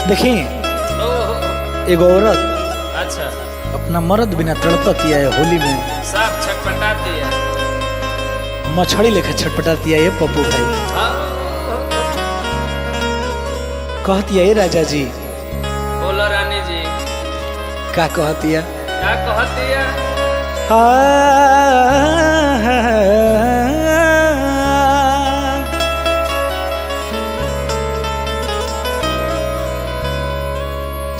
देखी एक औरत अच्छा अपना मर्द बिना तड़पती है होली में, साफ छटपटाती है, मछली लेकर छटपटाती है। ये पप्पू भाई कहती है राजा जी, बोलो रानी जी का कहती है? क्या कहती है?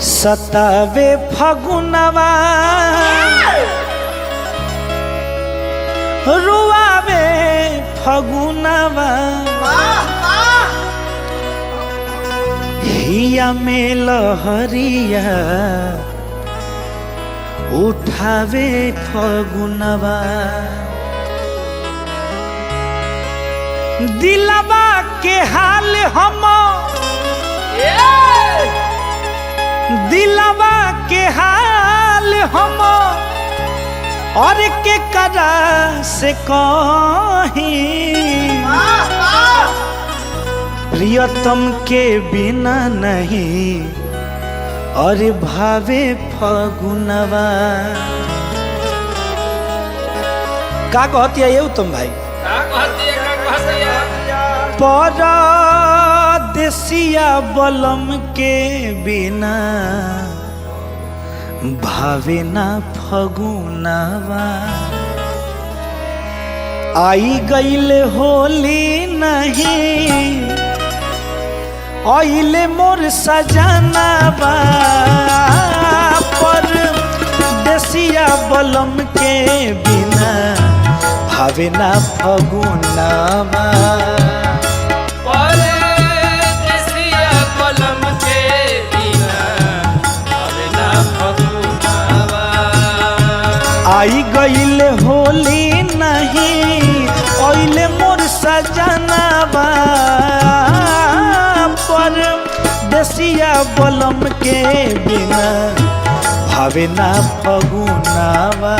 सतावे फगुनवा रुआवे फगुनवा, हिया में लहरिया उठावे फगुनवा, दिलवा के हाल हम दिलवा के हाल हम और के करा से कहीं, प्रियतम के बिना नहीं और भावे फगुनवा। का कहती है ये उत्तम भाई? क्या कहती है? क्या कहती है? परदेसिया बलम के बिना भावे ना फगुनवा, आई गईल होली नहीं आइले मोर सजनवा, परदेसिया बलम के बिना भावे ना फगुनवा, आई गईल होली नहीं ओइले मोर सजनवा, परदेसिया बलम के बिना भावे ना फगुनवा,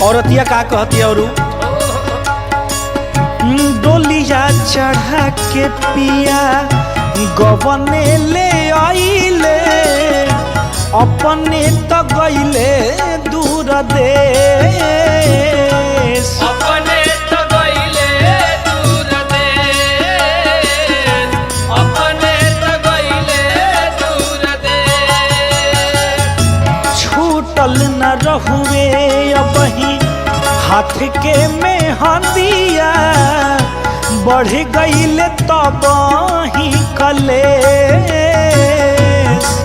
औरतिया का कहती है? और डोलिया चढ़ा के पिया गवने ले आइले, अपने तो गइले दूर देश, अपने तो गइले दूर देश, अपने तो गइले दूर देश, छूटल न रहुए अबही हाथ के में हंदिया, बढ़ गईल तब ही कलेश,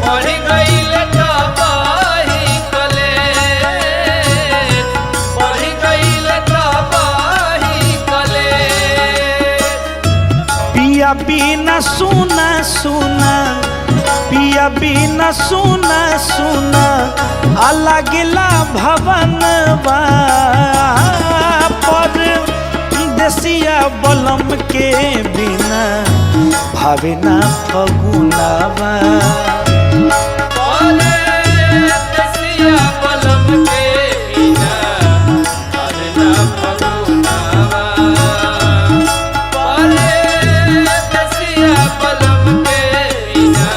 बढ़ गईल तब ही कलेश, बढ़ गईल तब ही कलेश, पिया बिना सुना सुना, पिया बिना सुना सुना अलगला भवनवा, परदेसिया बलम के बिना भावे ना फगुनवा, परदेसिया बलम के बिना भावे ना फगुनवा, परदेसिया बलम के बिना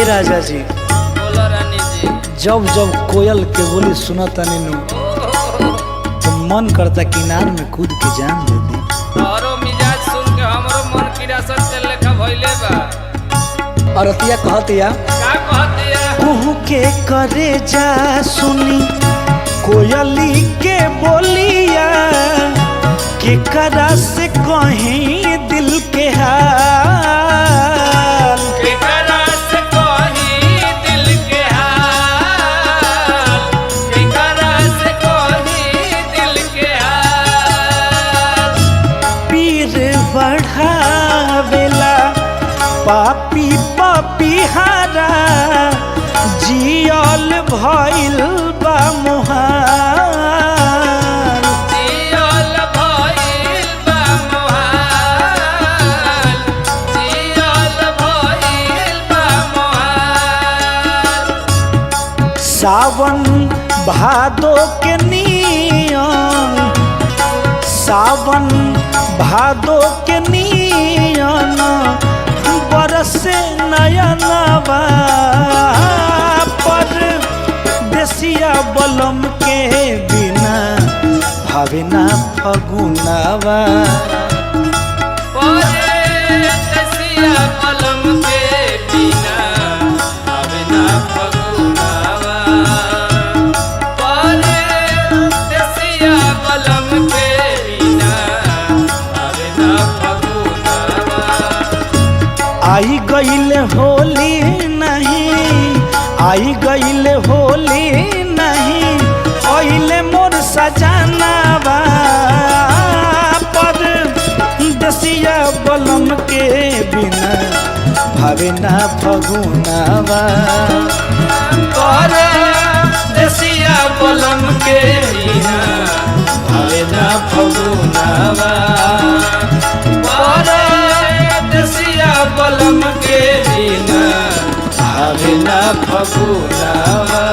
राजा जी बोलो रानी जी। जब जब कोयल के बोली सुनता नीनू तो मन करता किनार में कूद के जान दे दी। औरो मिजाज सुन के हमरो मन किरासन से लेखा भइले बा। और अतिया कहतिया का कहतिया कुहू के करे जा सुनी कोयली के बोलिया के करा से कहीं दिल के हाल केकरा से कही दिल के हाल, केकरा से कही दिल के हाल। पीर बढ़ावेला पापी पपीहारा जियल भइल बा मुहाल जियल भइल बा मोहाल, जियल भइल बा मोहाल। सावन भादो के नियन सावन भादो के नियन बरसे नयनवा पर देसिया बलम के बिना भावे ना फगुनावा परदेसिया बलम के बिना आवे ना फगुनावा। परदेसिया बलम के बिना आवे ना फगुनावा। आई गईल होली नहीं आई गईल होली नहीं ओइले मोर सजनावा पर दसिया बलम के बिना भावे ना फगुनावा पर दसिया बलम के बिना भावे ना फगुनावा परदेसिया बलम के बिना भावे ना फगुनावा।